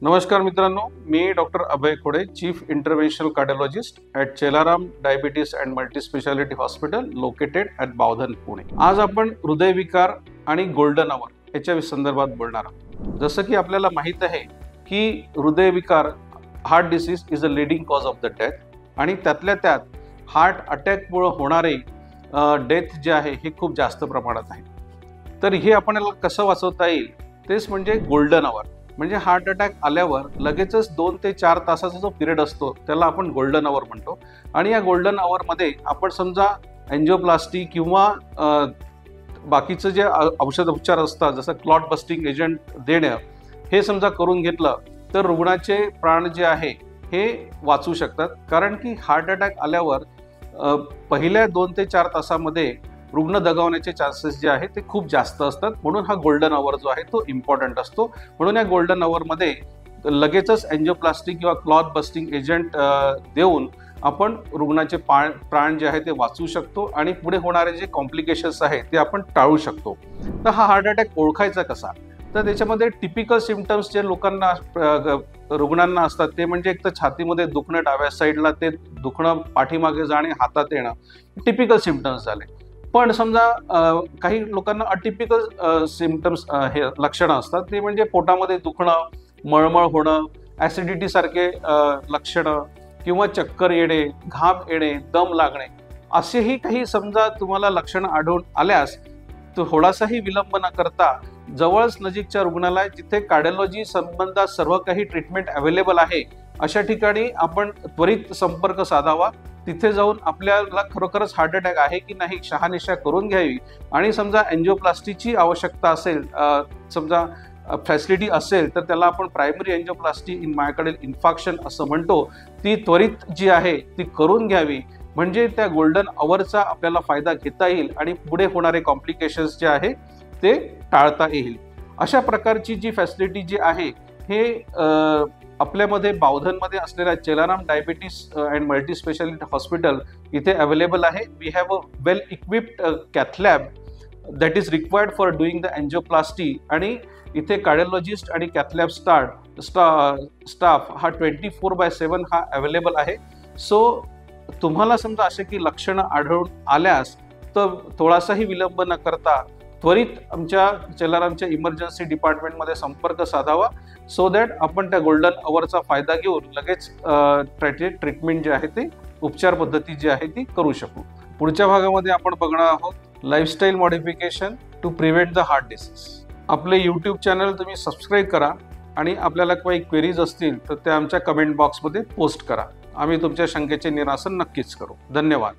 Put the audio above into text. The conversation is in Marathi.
नमस्कार मित्रांनो, मी doctor Abhay Khode, chief interventional cardiologist at Chellaram diabetes and multispeciality hospital located at Bavdhan, Pune. आज आपण हृदयविकार आणि गोल्डन आवर याच्या संदर्भात बोलणार आहोत. जसं की आपल्याला माहीत आहे की हृदयविकार heart disease is a leading cause of the death आणि त्यातल्या त्यात हार्ट अटॅकमुळे होणारे डेथ जे आहे हे खूप जास्त प्रमाणात आहे. तर हे आपल्याला कसं वाचवता येईल तेच म्हणजे गोल्डन आवर. म्हणजे हार्ट अटॅक आल्यावर लगेचच 2 ते 4 तासाचा जो पिरियड असतो त्याला आपण गोल्डन आवर म्हणतो. आणि या गोल्डन आवरमध्ये आपण समजा एन्जिओप्लास्टी किंवा बाकीचं जे औषध उपचार असतात जसं क्लॉट बस्टिंग एजंट देणं हे समजा करून घेतलं तर रुग्णाचे प्राण जे आहे हे वाचू शकतात. कारण की हार्ट अटॅक आल्यावर पहिल्या 2 ते 4 तासामध्ये रुग्ण दगावण्याचे चान्सेस जे आहेत ते खूप जास्त असतात. म्हणून हा गोल्डन आवर जो आहे तो इम्पॉर्टंट असतो. म्हणून या गोल्डन आवरमध्ये लगेचच एन्जिओप्लास्टी किंवा क्लॉथ बस्टिंग एजंट देऊन आपण रुग्णाचे प्राण जे आहे ते वाचवू शकतो आणि पुढे होणारे जे कॉम्प्लिकेशन्स आहेत ते आपण टाळू शकतो. तर हा हार्ट अटॅक ओळखायचा कसा? तर त्याच्यामध्ये टिपिकल सिम्पटम्स जे लोकांना रुग्णांना असतात ते म्हणजे एक तर छातीमध्ये दुखणं, डाव्या साईडला ते दुखणं, पाठीमागे जाणे, हातात येणं, टिपिकल सिम्पटम्स झाले. पण समजा काही लोकांना अटिपिकल सिम्पटम्स हे लक्षणं असतात. ते म्हणजे पोटामध्ये दुखणं, मळमळ होणं, ॲसिडिटी सारखे लक्षणं किंवा चक्कर येणे, घाम येणे, दम लागणे, असेही काही समजा तुम्हाला लक्षणं आढळून आल्यास थोडासाही विलंब न करता जवळच नजीकच्या रुग्णालय जिथे कार्डिओलॉजी संबंधात सर्व काही ट्रीटमेंट अवेलेबल आहे अशा ठिकाणी आपण त्वरित संपर्क साधावा. तिथे जाऊन आपल्याला खरोखरच हार्ट अटॅक आहे की नाही शहानिशा करून घ्यावी. आणि समजा एन्जिओप्लास्टीची आवश्यकता असेल, समजा फॅसिलिटी असेल तर त्याला आपण primary angioplasty in myocardial infarction असं म्हणतो, ती त्वरित जी आहे ती करून घ्यावी. म्हणजे त्या गोल्डन आवरचा आपल्याला फायदा घेता येईल आणि पुढे होणारे कॉम्प्लिकेशन्स जे आहे ते टाळता येईल. अशा प्रकारची जी फॅसिलिटी जी आहे हे आपल्यामध्ये बावधनमध्ये असलेल्या Chellaram diabetes and multispeciality hospital इथे अवेलेबल आहे. We have a well equipped cath lab that is required for doing the angioplasty. आणि इथे कार्डिओलॉजिस्ट आणि कॅथ लॅब स्टाफ हा 24/7 हा अवेलेबल आहे. सो तुम्हाला समजा असे की लक्षणं आढळून आल्यास तर थोडासाही विलंब न करता त्वरित आमच्या चेलारामच्या इमर्जन्सी डिपार्टमेंटमध्ये संपर्क साधावा. सो दॅट आपण त्या गोल्डन आवरचा फायदा घेऊन लगेच ट्रीटमेंट जे आहे ते उपचार पद्धती जी आहे ती करू शकू. पुढच्या भागामध्ये आपण बघणार आहोत lifestyle modification to prevent the heart disease. आपले यूट्यूब चॅनल तुम्ही सबस्क्राईब करा आणि आपल्याला काही क्वेरीज असतील तर त्या आमच्या कमेंट बॉक्समध्ये पोस्ट करा. आम्ही तुमच्या शंकेचे निरासन नक्कीच करू. धन्यवाद.